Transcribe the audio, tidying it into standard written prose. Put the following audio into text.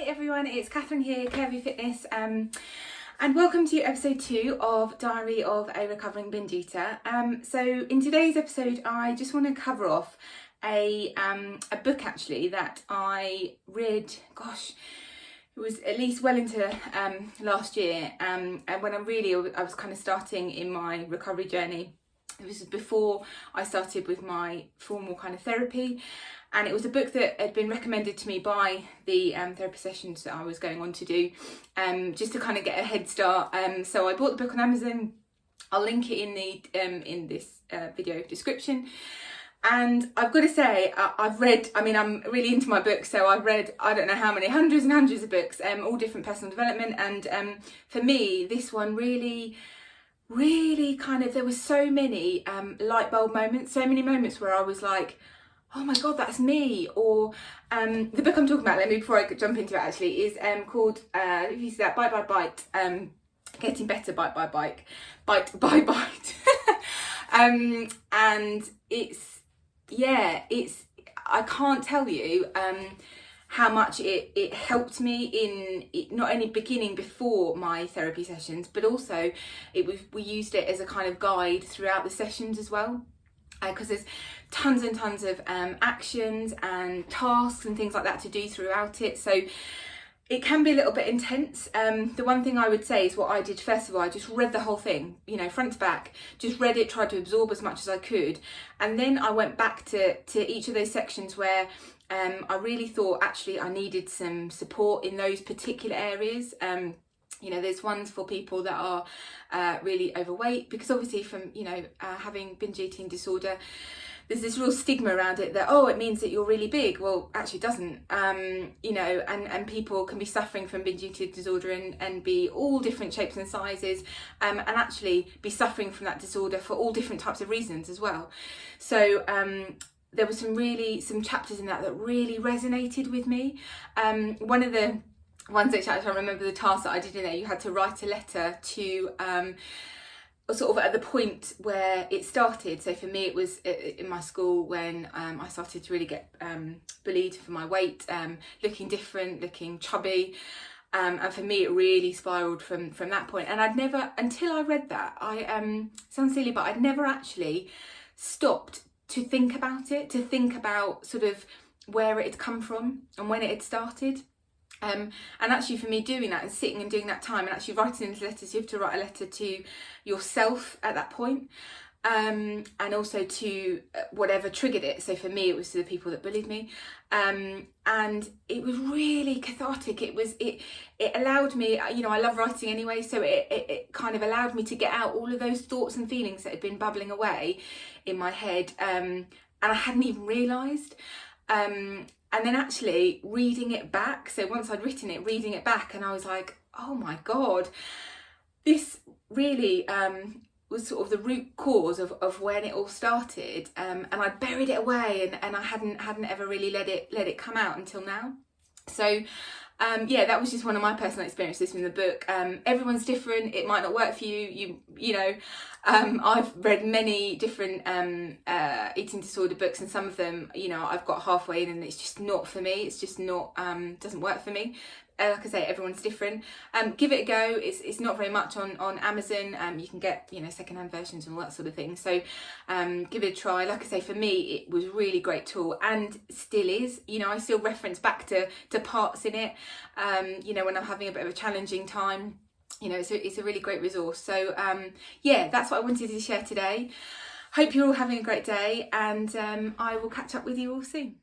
everyone, it's Catherine here, Curvy Fitness, and welcome to episode 2 of Diary of a Recovering Binge Eater. So in today's episode, I just want to cover off a book actually that I read, it was at least well into last year, and when I was kind of starting in my recovery journey. It was before I started with my formal kind of therapy, and it was a book that had been recommended to me by the therapy sessions that I was going on to do, just to kind of get a head start. So I bought the book on Amazon. I'll link it in this video description. And I've got to say, I'm really into my books, so I've read, I don't know how many, hundreds and hundreds of books, all different personal development, and for me, this one really kind of, there were so many light bulb moments, so many moments where I was like, oh my god, that's me. Or the book I'm talking about, let me, before I jump into it actually, is called, if you see that, Bite by Bite, Getting Better Bite by Bite, Bite by Bite. And it's, I can't tell you how much it helped me in not only beginning before my therapy sessions, but also we used it as a kind of guide throughout the sessions as well, because there's tons and tons of actions and tasks and things like that to do throughout it, so it can be a little bit intense. The one thing I would say is what I did first of all, I just read the whole thing, front to back, just read it, tried to absorb as much as I could, and then I went back to each of those sections where I really thought actually I needed some support in those particular areas. There's ones for people that are really overweight, because obviously from having binge eating disorder, there's this real stigma around it that, it means that you're really big. Well, actually it doesn't, and people can be suffering from binge eating disorder and be all different shapes and sizes, and actually be suffering from that disorder for all different types of reasons as well. So there were some chapters in that really resonated with me. One of the ones that actually I remember the task that I did in there, you had to write a letter to sort of at the point where it started. So for me it was in my school when I started to really get bullied for my weight, looking different, looking chubby, and for me it really spiraled from that point. And I'd never, until I read that, sounds silly, but I'd never actually stopped to think about it, to think about sort of where it had come from and when it had started. And actually for me doing that and sitting and doing that time and actually writing these letters, you have to write a letter to yourself at that point, and also to whatever triggered it. So for me it was to the people that bullied me, and it was really cathartic. It allowed me, I love writing anyway, so it kind of allowed me to get out all of those thoughts and feelings that had been bubbling away in my head, and I hadn't even realised. And then actually reading it back, so once I'd written it, reading it back, and I was like, oh my god, this really was sort of the root cause of when it all started, and I buried it away, and I hadn't ever really let it come out until now. So that was just one of my personal experiences from the book. Everyone's different, it might not work for you. I've read many different eating disorder books, and some of them, I've got halfway in and it's just not for me. It's just not, doesn't work for me. Like I say, everyone's different. Give it a go. It's not very much on Amazon. You can get, secondhand versions and all that sort of thing. So give it a try. Like I say, for me, it was a really great tool, and still is. I still reference back to parts in it, when I'm having a bit of a challenging time. It's a really great resource. So that's what I wanted to share today. Hope you're all having a great day, and I will catch up with you all soon.